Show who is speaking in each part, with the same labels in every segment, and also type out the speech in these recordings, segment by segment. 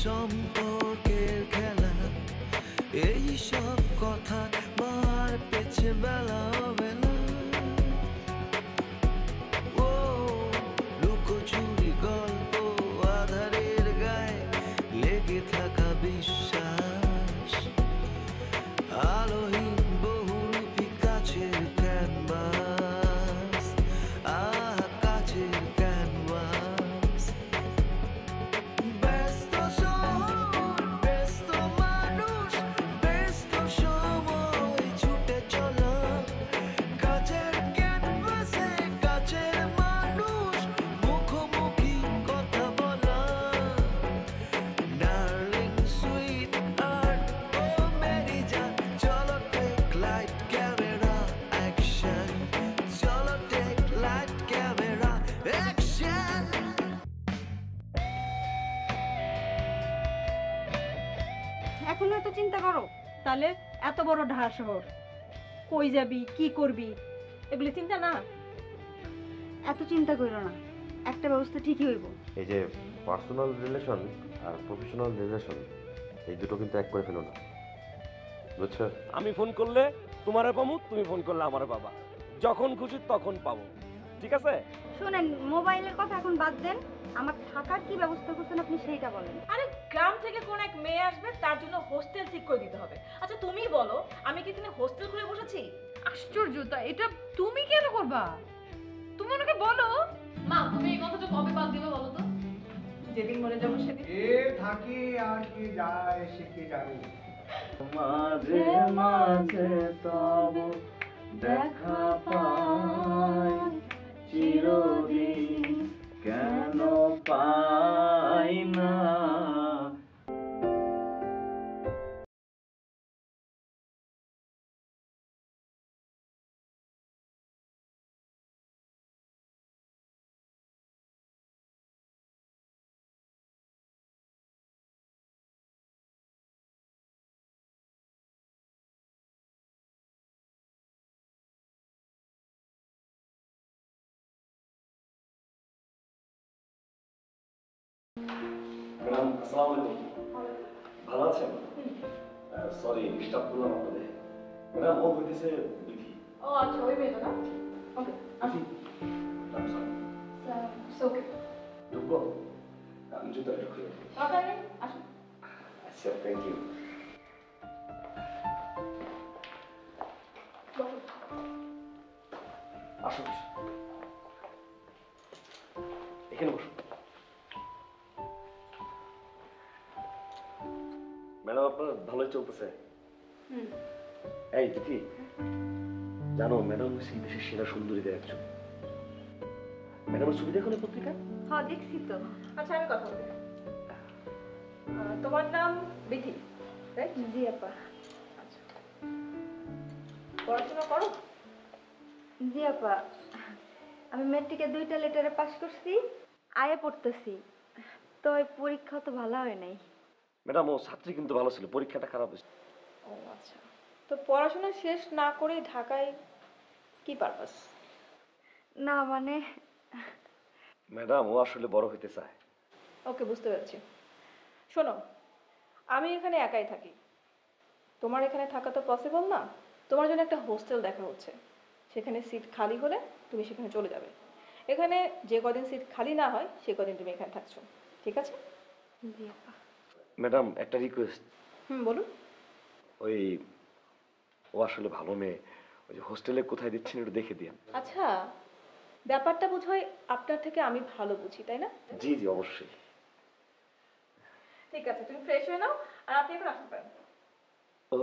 Speaker 1: সম্পর্কের খেলা, এই সব কথা মার পেছে বেলা বেলা। ও লুকোচুরি গল্প, আধারের গায়ে লেগে থাকা বিশ্বাস, আলোহীন বহুরূপী কাছের ক্যানভাস, কাছের ক্যানভাস। ব্যস্ত শহর, ব্যস্ত মানুষ, ব্যস্ত সময় ছুটে চলা, কাছের ক্যানভাসে কাছের মানুষ, মুখোমুখি কথা বলা। ডার্লিং সুইট হার্ট, ও মেরি জান, চলো টেক লাইট ক্যামেরা অ্যাকশন, চলো টেক লাইট ক্যামেরা অ্যাকশন।
Speaker 2: এখনো এত চিন্তা করো? তাহলে এত বড় ঢাকা শহর, কই যাবি, কি করবি, এগুলো চিন্তা না?
Speaker 3: এত চিন্তা করো না, একটা ব্যবস্থা ঠিকই হইব।
Speaker 4: এই যে পার্সোনাল রিলেশন আর প্রফেশনাল রিলেশন, এই দুটো কিন্তু এক করে ফেলো না, বুঝছো?
Speaker 5: আমি ফোন করলে তোমারে পাবো, তুমি ফোন করলে আমারে পাবা, যখন খুশি তখন পাবো, ঠিক আছে?
Speaker 3: শোনেন, মোবাইলের কথা এখন বাদ দেন, আমার থাকার কি ব্যবস্থা করছেন আপনি সেইটা বলেন।
Speaker 2: আরে গ্রাম থেকে কোন এক মেয়ে আসবে, তার জন্য হোস্টেল ঠিক করে দিতে হবে। আচ্ছা তুমি বলো, আমি কি এখানে হোস্টেল খুলে বসেছি?
Speaker 6: আশ্চর্য, তা এটা তুমি কেন করবা? তুমি ওনাকে বলো। মা, তুমি এই কথাটা কবে বাদ দিবে বলো তো?
Speaker 2: যেদিন মরে যাবো সেদিন।
Speaker 7: এ থাকি আর কি যায় সে কি জানি।
Speaker 1: মাঝে মাঝে তব দেখা পাই, চিরদিন কেন পাই না।
Speaker 5: ম্যাডাম আসসালামু আলাইকুম, ভালো আছেন? সরি ডিস্টার্ব করলাম আপনাদের। ম্যাডাম ও হইতেছে বিথি।
Speaker 6: ও আচ্ছা, ওই মেয়েটা না? ওকে,
Speaker 5: আসি
Speaker 6: ওকে।
Speaker 5: ঢুকবো? আমি জুতো একটু খুলে দিই।
Speaker 6: তাড়াতাড়ি আসুন।
Speaker 5: আচ্ছা, থ্যাংক ইউ। আসুন, এখানে বসুন। ম্যাডাম আপনার ভালোই চলতেছে? এই দিদি, জানো ম্যাডাম সেই দেশের সেরা সুন্দরীদের একজন। ম্যাডামের ছবি দেখো না পত্রিকা?
Speaker 3: হ্যাঁ দেখছি তো।
Speaker 2: আচ্ছা আমি কথা বলি। তোমার নাম বিথি, রাইট?
Speaker 3: জি আপা।
Speaker 2: আচ্ছা, পড়াশোনা করো?
Speaker 3: জি আপা, আমি ম্যাট্রিকে 2টা লেটারে পাস করছি, আয়ে পড়তেছি, তো এই পরীক্ষা তো ভালো হয় নাই।
Speaker 5: ম্যাডাম ও ছাত্রী কিন্তু ভালো ছিল, পরীক্ষাটা খারাপ হয়েছে।
Speaker 2: ও আচ্ছা, তো পড়াশোনা শেষ না করে ঢাকায় কি পারপাস?
Speaker 3: না মানে
Speaker 5: ম্যাডাম ও আসলে বড় হইতে চায়।
Speaker 2: ওকে, বুঝতে পারছি। শোনো, আমি এখানে একাই থাকি, তোমার এখানে থাকা তো পসিবল না। তোমার জন্য একটা হোস্টেল দেখা হচ্ছে, সেখানে সিট খালি হলে তুমি সেখানে চলে যাবে। এখানে যে কদিন সিট খালি না হয় সে কদিন তুমি এখানে থাকছো, ঠিক আছে?
Speaker 3: জি আপা।
Speaker 5: ম্যাডাম একটা রিকোয়েস্ট।
Speaker 2: বলুন।
Speaker 5: ওই ও আসলে ভালো মেয়ে, ওই যে হোস্টেলে কোথায় দিচ্ছেন একটু দেখে দিন।
Speaker 2: আচ্ছা, ব্যাপারটা বোধহয় আপনার থেকে আমি ভালো বুঝি, তাই না?
Speaker 5: জি জি অবশ্যই।
Speaker 2: ঠিক আছে, তুমি ফ্রেশ হয়ে নাও, আর আপনি এখন আসতে পারেন।
Speaker 5: ও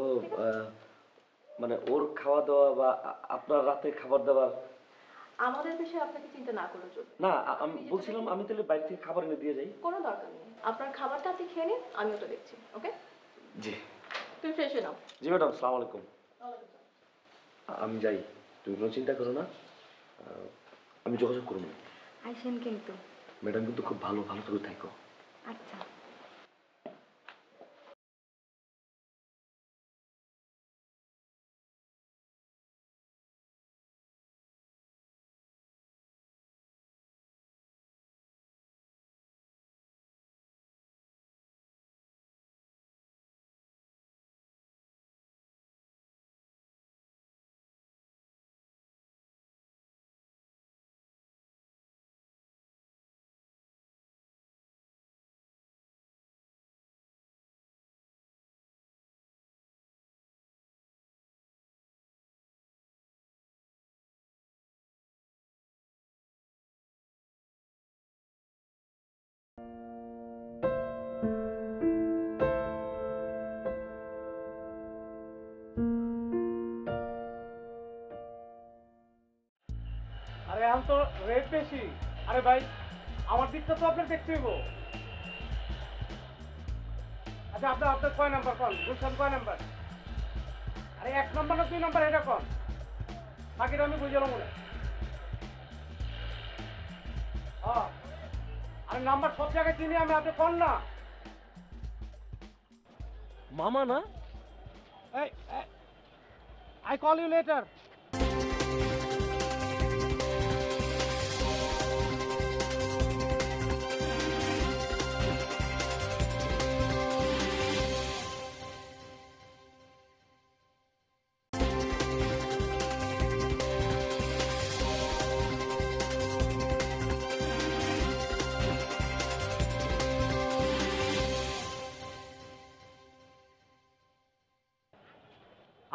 Speaker 5: মানে ওর খাওয়া দাওয়া বা আপনার রাতে খাবার দাবার?
Speaker 2: আমাদের দেশে আপনাকে চিন্তা না করে চলবে।
Speaker 5: না, আমি বলছিলাম আমি তাহলে বাইরে থেকে খাবার এনে দিয়ে যাই।
Speaker 2: কোনো দরকার নেই, আপনার খাবারটা আপনি খেয়ে নিন, আমি ওটা দেখছি। ওকে,
Speaker 5: জি
Speaker 2: তুমি ফ্রেশ হয়ে নাও।
Speaker 5: জি ম্যাডাম, আসসালামু আলাইকুম। আমি যাই, তুমি কোনো চিন্তা করো না, আমি যোগাযোগ করবো।
Speaker 3: আইসেন কিন্তু।
Speaker 5: ম্যাডাম কিন্তু খুব ভালো, ভালো করে থাকো।
Speaker 3: আচ্ছা।
Speaker 7: আরে আমি তো রেট বেশি। আরে ভাই আমার দিকটা তো আপনার দেখতে হইব। আচ্ছা আপনার আপনার কয় নাম্বার কল বুঝছেন কয় নাম্বার? আরে 1 নাম্বার না 2 নাম্বার এটা কল, বাকিটা আমি বুঝে মনে। হ্যাঁ আরে নাম্বার সব জায়গায় চিনি আমি, আপনি কল না।
Speaker 5: মামা না?
Speaker 7: এই আই কল ইউ লেটার।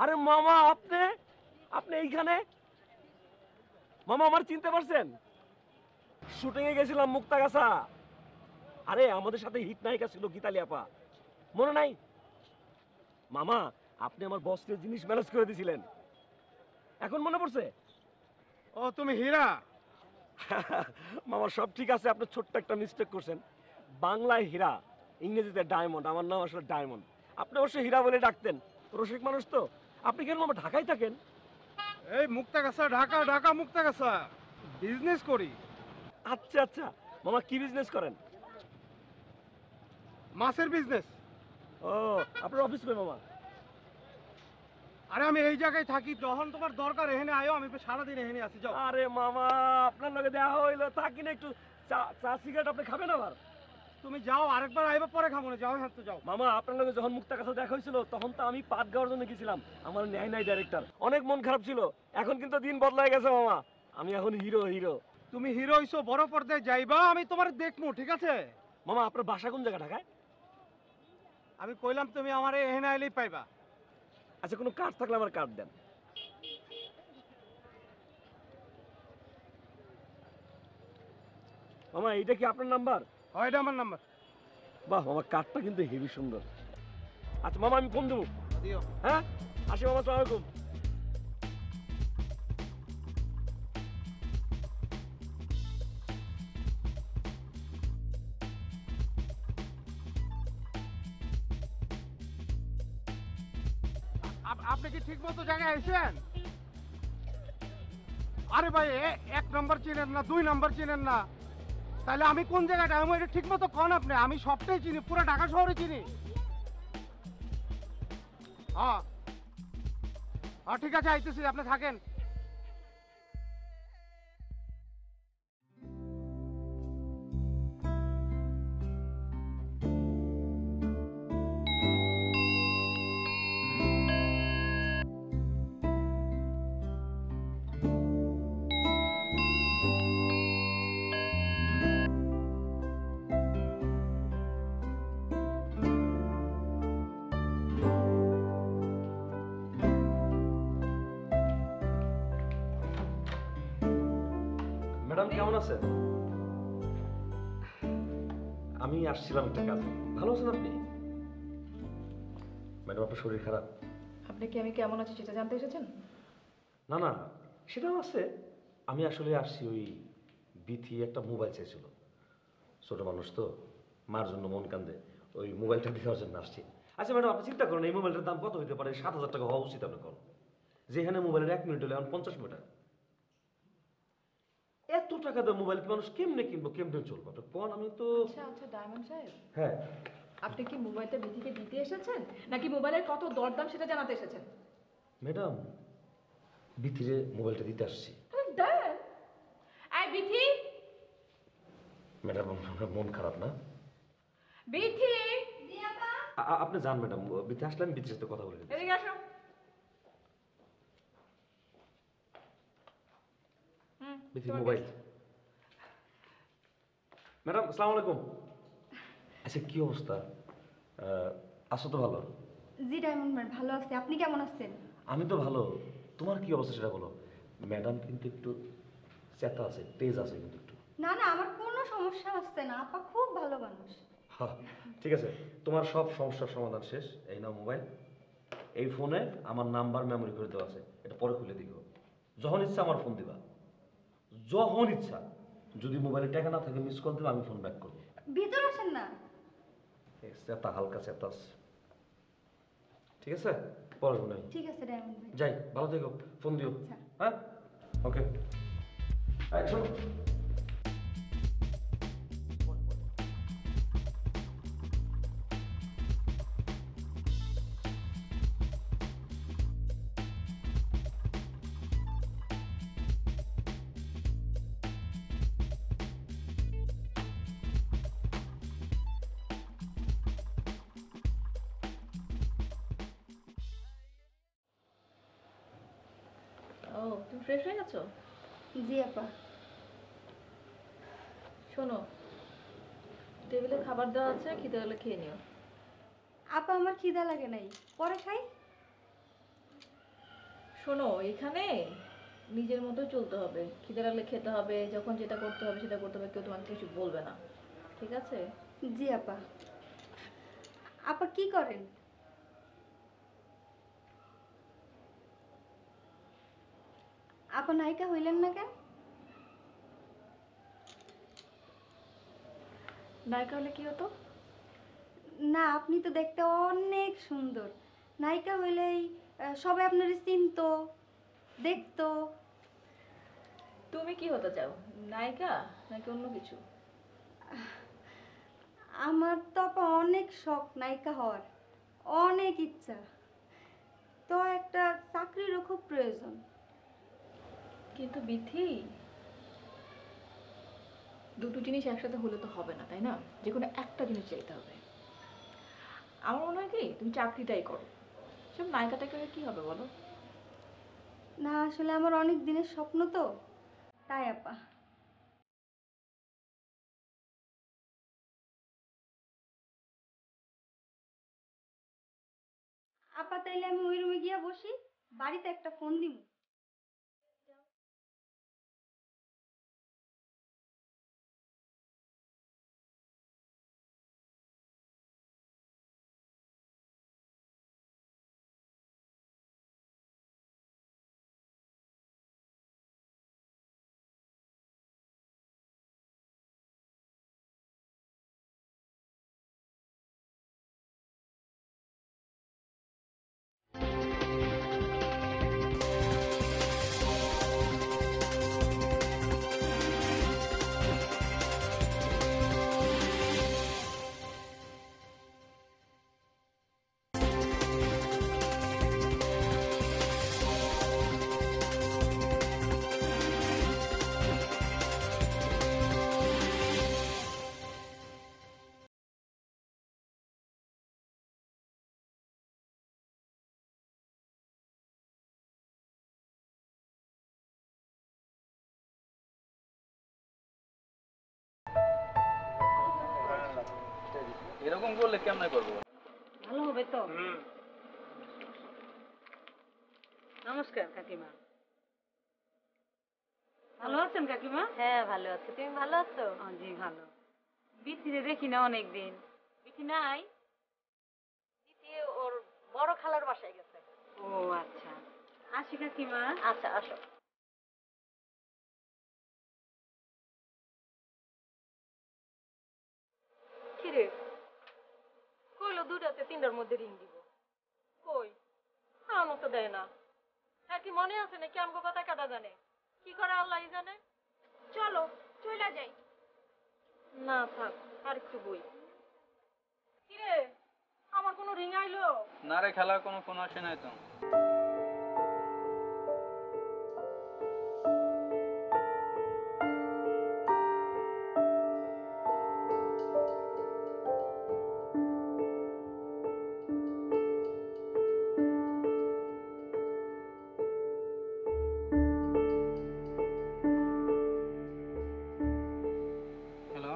Speaker 5: আরে মামা আপনি আপনি এইখানে? মামা আমার চিনতে পারছেন? শুটিং এ গেছিলাম মুক্তাগাছা। আরে আমাদের সাথে হিট নায়িকা ছিল গীতালি আপা, মনে নাই? মামা আপনি আমার বসকে জিনিস ম্যানেজ করে দিয়েছিলেন, এখন মনে পড়ছে?
Speaker 7: ও তুমি হীরা?
Speaker 5: মামা সব ঠিক আছে, আপনি ছোট্ট একটা মিস্টেক করছেন। বাংলায় হীরা, ইংরেজিতে ডায়মন্ড। আমার নাম আসলে ডায়মন্ড। আপনি অবশ্যই হীরা বলে ডাকতেন, রসিক মানুষ তো। আপনি কেন মামা ঢাকায় থাকেন?
Speaker 7: এই মুক্তাগাছা, ঢাকা ঢাকা মুক্তাগাছা বিজনেস করি।
Speaker 5: আচ্ছা আচ্ছা, মামা কি বিজনেস করেন?
Speaker 7: মাছের বিজনেস।
Speaker 5: ও আপনার অফিস কই মামা?
Speaker 7: আরে আমি এই জায়গায় থাকি, যখন তোমার দরকার এখানে আয়ো, আমি সারাদিন এখানে আছি। যাও।
Speaker 5: আরে মামা আপনার লগে দেখা হইলো, থাকি না একটু চা সিগারেট আপনি খাবেন আবার?
Speaker 7: তুমি যাও, আরেকবার আইবা পরে খাবো না। যাও, হ্যাঁ তো যাও।
Speaker 5: মামা আপনার লগে যখন মুক্তাগাছা দেখা হয়েছিল তখন তো আমি পাট গাওয়ার জন্য গেছিলাম। আমার ন্যায় নাই ডাইরেক্টর, অনেক মন খারাপ ছিল। এখন কিন্তু দিন বদলায় গেছে মামা, আমি এখন হিরো হিরো।
Speaker 7: তুমি হিরো হইছো, বড় পর্দায় যাইবা, আমি তোমার দেখবো, ঠিক আছে?
Speaker 5: মামা আপনার বাসা কোন জায়গা ঢাকায়?
Speaker 7: আমি কইলাম তুমি আমার এখানে আইলেই পাইবা।
Speaker 5: আচ্ছা কোনো কার্ড থাকলে আমার কার্ড দেন। মামা এইটা কি আপনার নাম্বার?
Speaker 7: হয় এটা আমার নাম্বার।
Speaker 5: বাহ মামা কার্ডটা কিন্তু হেভি সুন্দর। আচ্ছা মামা আমি ফোন দেবো।
Speaker 7: দিও।
Speaker 5: হ্যাঁ আসি মামা, আসসালামু আলাইকুম।
Speaker 7: আপনি কি ঠিক মতো জায়গায় আইছেন? আরে ভাই 1 নাম্বার চিনেন না, 2 নাম্বার চিনেন না, তাহলে আমি কোন জায়গাটা? আমি এটা ঠিক মতো কন আপনি। আমি সবটাই চিনি, পুরো ঢাকা শহরে চিনি। হ্যাঁ হ্যাঁ ঠিক আছে, আইতেছি, আপনি থাকেন।
Speaker 5: ম্যাডাম কেমন আছেন? আমি আসছিলাম একটা কাজে। ভালো আছেন আপনি? ম্যাডাম আপনার শরীর খারাপ?
Speaker 2: আপনি কি আমি কেমন আছি সেটা জানতে এসেছেন?
Speaker 5: না না সেটাও আছে। আমি আসলে আসছি, ওই বিথি একটা মোবাইল চাইছিল, ছোট মানুষ তো, মার জন্য মন কান্দে, ওই মোবাইলটা দেওয়ার জন্য আসছি। আচ্ছা ম্যাডাম আপনি চিন্তা করেন এই মোবাইলটার দাম কত হতে পারে? 7,000 টাকা হওয়া উচিত। আপনি কোন যেখানে মোবাইলের 1 মিনিট হলে এখন 50 মিটার। এত টাকা দিয়ে মোবাইল মানুষ কেমনে কিনবো, কেমনে চলবো? আপনি কোন? আমি তো
Speaker 2: আচ্ছা আচ্ছা ডায়মন্ড সাহেব,
Speaker 5: হ্যাঁ।
Speaker 2: আপনি কি মোবাইলটা বিথিকে দিতে এসেছেন নাকি মোবাইলের কত দরদাম সেটা জানাতে এসেছেন?
Speaker 5: ম্যাডাম বিথিরে মোবাইলটা দিতে আসছি।
Speaker 2: দেন। এই বিথি,
Speaker 5: ম্যাডাম আমার মন খারাপ না?
Speaker 2: বিথি
Speaker 5: আপনি যান ম্যাডাম, বিথি আসলে আমি বিথির সাথে কথা বলে নিচ্ছি।
Speaker 2: এদিকে আসো।
Speaker 5: বিথি মোবাইল। ম্যাডাম আসসালামু আলাইকুম। আচ্ছা কি অবস্থা? আছো তো ভালো?
Speaker 3: জি ডায়মন্ড ম্যাম, ভালো আছি। আপনি কেমন আছেন?
Speaker 5: আমি তো ভালো। তোমার কি অবস্থা সেটা বলো। ম্যাডাম কিন্তু একটু চেতা আছে, তেজ আছে কিন্তু একটু।
Speaker 3: না না, আমার কোনো কোনো সমস্যা হচ্ছে না, আপা খুব ভালো মানুষ।
Speaker 5: হ্যাঁ, ঠিক আছে, তোমার সব সমস্যার সমাধান শেষ। এই নাও মোবাইল, এই ফোনে আমার নাম্বার মেমোরি করে দেওয়া আছে, এটা পরে খুলে দিও। যখন ইচ্ছা আমার ফোন দিবা, যখন ইচ্ছা। যদি মোবাইলে টাকা না থাকে মিস কল দিবা, আমি ফোন ব্যাক করবো।
Speaker 3: ভিতর আসেন না।
Speaker 5: চেতা হালকা চেতাস, ঠিক আছে? পড়াশোনা নাই।
Speaker 3: ঠিক আছে ডায়মন্ড ভাই।
Speaker 5: যাই, ভালো থেকো, ফোন দিও।
Speaker 3: আচ্ছা।
Speaker 5: হ্যাঁ, ওকে। শোনো,
Speaker 2: ও, তুমি ফ্রেশ হয়ে গেছো?
Speaker 3: জি আপা।
Speaker 2: শোনো, টেবিলে খাবার দেওয়া আছে, খিদে হলে খেয়ে নিও।
Speaker 3: আপা আমার খিদা লাগে নাই, পরে খাই।
Speaker 2: শোনো, এখানে নিজের মতো চলতে হবে, খিদে লাগলে খেতে হবে, যখন যেটা করতে হবে সেটা করতে হবে, কেউ তোমাকে কিছু বলবে না, ঠিক আছে?
Speaker 3: জি আপা। আপা কি করেন? আপা নায়িকা হইলেন না কেন?
Speaker 2: নায়িকা হলে কি হতো?
Speaker 3: না, আপনি তো দেখতে অনেক সুন্দর। নায়িকা হইলেই সবাই আপনার চিনতো, দেখতো।
Speaker 2: তুমি কি হতে চাও, নায়িকা নাকি অন্য কিছু?
Speaker 3: আমার তো আপা অনেক শখ নায়িকা হওয়ার, অনেক ইচ্ছা। তো একটা চাকরিরও খুব প্রয়োজন।
Speaker 2: কিন্তু বিথি, দুটো জিনিস একসাথে হলে তো হবে না, তাই না? যে কোনো একটা জিনিস চাইতে হবে। আমার মনে হয় কি, তুমি চাকরিটাই করো। সব নায়িকাটা করে কি হবে বলো?
Speaker 3: না, আসলে আমার অনেক দিনের স্বপ্ন তো, তাই আপা। আপা তাইলে আমি ওই রুমে গিয়া বসি, বাড়িতে একটা ফোন দিব।
Speaker 1: এরকম করলে কেমনে করবো?
Speaker 6: ভালো হবে তো। নমস্কার কাকিমা। ভালো আছেন কাকিমা?
Speaker 8: হ্যাঁ ভালো আছি, তুমি ভালো আছো?
Speaker 6: জি ভালো। বিথিরে দেখি না অনেকদিন। বিথি নাই?
Speaker 8: দিদি ওর বড় খালার বাসায় গেছে।
Speaker 6: ও আচ্ছা, আসি কাকিমা।
Speaker 8: আচ্ছা আসো। কিরে, কইলো 2টাতে 3টার মধ্যে রিং দিব, কই আমার তো দেয় না। হ্যাঁ কি মনে আছে নাকি আমগো কথা কাটা জানে? কি করে আল্লাহই জানে। চলো চইলা যাই। না থাক, আর একটু বই। কিরে, আমার কোনো রিং আইলো?
Speaker 1: না রে খেলা, কোনো ফোন আসে নাই তো। হ্যালো,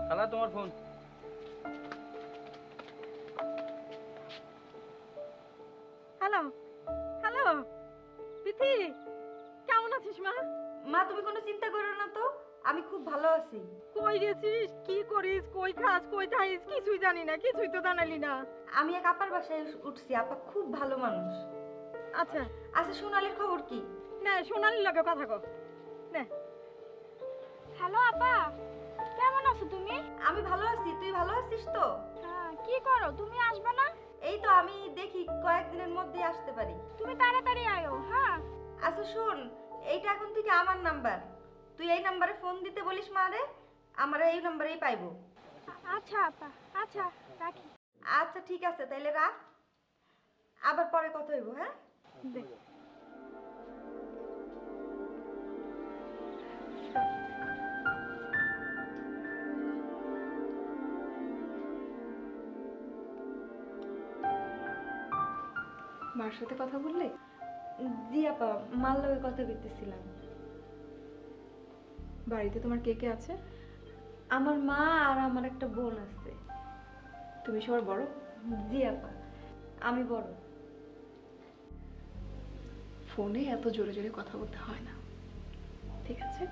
Speaker 1: খালা তোমার ফোন।
Speaker 8: হ্যালো হ্যালো বিথি, কেমন আছিস মা?
Speaker 3: মা তুমি কোনো কোনো চিন্তা করো না তো, আমি খুব ভালো আছি।
Speaker 8: কই গেছিস, কি করিস, কই খাস, কই থাইস, কিছুই জানি না, কিছুই তো জানালি না।
Speaker 3: আমি এক আপার বাসায় উঠছি, আপা খুব ভালো মানুষ।
Speaker 8: আচ্ছা
Speaker 3: আচ্ছা সোনালির খবর কি?
Speaker 8: না, সোনালির লগে কথা কও।
Speaker 3: হ্যালো আপা, কেমন আছো তুমি? আমি ভালো আছি, তুই ভালো আছিস তো? হ্যাঁ, কি করো তুমি, আসবে না? এই তো আমি দেখি কয়েকদিনের মধ্যে আসতে পারি। তুমি তাড়াতাড়ি আয়ো, হ্যাঁ? আচ্ছা শোন, এইটা এখন থেকে আমার নাম্বার, তুই এই নাম্বারে ফোন দিতে বলিস মারে, আমরা এই নাম্বারেই পাইবো। আচ্ছা আপা, আচ্ছা রাখি। আচ্ছা ঠিক আছে, তাইলে রাখ, আবার পরে কথা হইব, হ্যাঁ?
Speaker 2: মার সাথে কথা বললে?
Speaker 3: জি আপা, মার লগে কথা কইতেছিলাম।
Speaker 2: বাড়িতে তোমার কে কে আছে?
Speaker 3: আমার মা আর আমার একটা বোন আছে।
Speaker 2: তুমি সবার বড়?
Speaker 3: জি আপা, আমি বড়।
Speaker 2: ফোনে এত জোরে জোরে কথা বলতে হয় না, ঠিক আছে?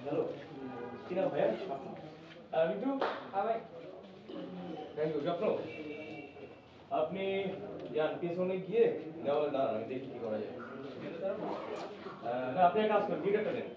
Speaker 5: হ্যালো কি নাম ভাইয়া? মিঠু। হ্যাঁ ভাই। Thank you. স্বপ্ন, আপনি যান পেছনে গিয়ে দেওয়ালে দাঁড়ান, আমি দেখি কি করা যায়। না আপনি এক কাজ করেন, গিটারটা দেন।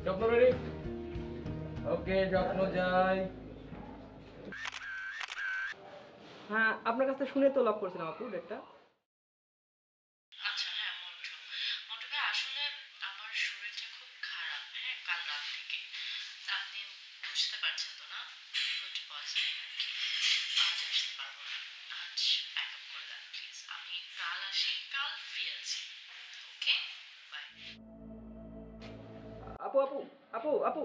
Speaker 5: স্বপ্ন রেডি? ওকে, স্বপ্ন যাই।
Speaker 1: হ্যাঁ, আপনার কাছে শুনে তো লাভ করছিলাম আপু ডেটটা।
Speaker 9: আচ্ছা হ্যাঁ মন্টু, মন্টু ভাই আসলে আমার শরীরটা খুব খারাপ, হ্যাঁ কাল রাত থেকে। আপনি বুঝতে পারছেন তো না, ফুড পয়জনিং আর কি। আজ আসতে পারবো না, আজ প্যাক আপ করে দেন প্লিজ। আমি কাল আসি, কাল ফ্রি আছি। Okay bye.
Speaker 1: আপু আপু আপু আপু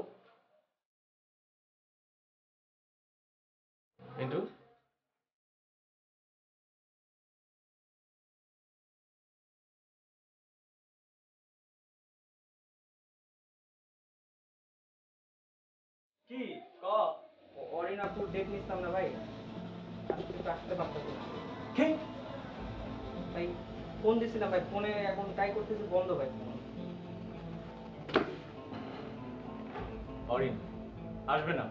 Speaker 5: মিন্টু,
Speaker 1: কি ক অরিন আপুর ডেট নিছিলাম না ভাই, আজকে তো আসতে পারতেছি না।
Speaker 5: কি
Speaker 1: ভাই ফোন দিছিলাম ভাই, ফোনে এখন ট্রাই করতেছি বন্ধ ভাই।
Speaker 5: অরিন আসবে না,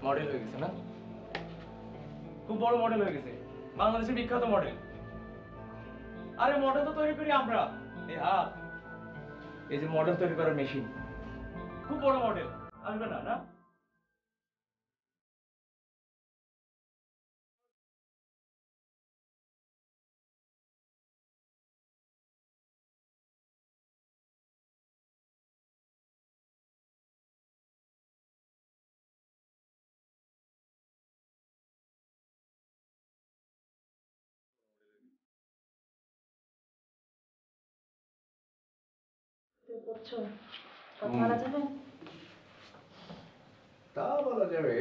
Speaker 5: মডেল হয়ে গেছে না, খুব বড় মডেল হয়ে গেছে, বাংলাদেশের বিখ্যাত মডেল। আরে মডেল তো তৈরি করি আমরা, এই হাত, এই যে মডেল তৈরি করার মেশিন, খুব বড় মডেল। আসবে না না?
Speaker 10: তা বলা যাবে,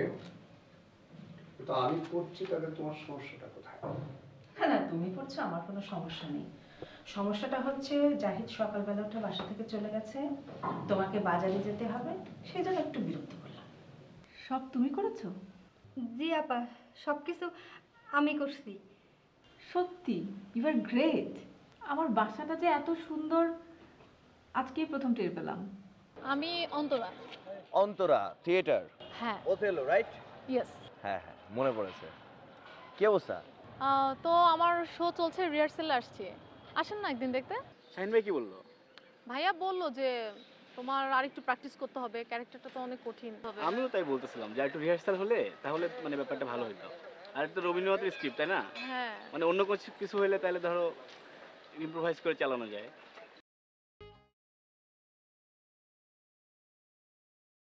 Speaker 10: কিন্তু আমি পড়ছি, তাহলে তোমার সমস্যাটা কোথায়?
Speaker 11: না না, তুমি পড়ছো, আমার কোনো সমস্যা নেই। সমস্যাটা হচ্ছে জাহিদ সকালবেলা উঠে বাসা থেকে চলে গেছে, তোমাকে বাজারে যেতে হবে, সেই জন্য একটু বিরক্ত করলাম। সব তুমি করেছো?
Speaker 3: জি আপা, সব কিছু আমি করছি।
Speaker 11: সত্যি ইউ আর গ্রেট। আমার বাসাটা যে এত সুন্দর আজকেই প্রথম টের পেলাম।
Speaker 6: আমি অন্তরা।
Speaker 12: অন্তরা থিয়েটার,
Speaker 6: হ্যাঁ,
Speaker 12: ওথেলো, রাইট?
Speaker 6: ইয়েস।
Speaker 12: হ্যাঁ হ্যাঁ, মনে পড়েছে। কি অবস্থা?
Speaker 6: তো আমার শো চলছে, রিহার্সেল আসছে, আসেন না একদিন দেখতে।
Speaker 12: শাহিন ভাই কি বললো?
Speaker 6: ভাইয়া বলল যে তোমার আরেকটু প্র্যাকটিস করতে হবে, ক্যারেক্টারটা তো অনেক কঠিন হবে।
Speaker 13: আমিও তাই বলতেছিলাম যে একটু রিহার্সাল হলে তাহলে মানে ব্যাপারটা ভালো হতো। আর একটা রবীন্দ্রনাথের স্ক্রিপ্ট, তাই না?
Speaker 6: হ্যাঁ,
Speaker 13: মানে অন্য কিছু হলে তাহলে ধরো ইম্প্রোভাইজ করে চালানো যায়।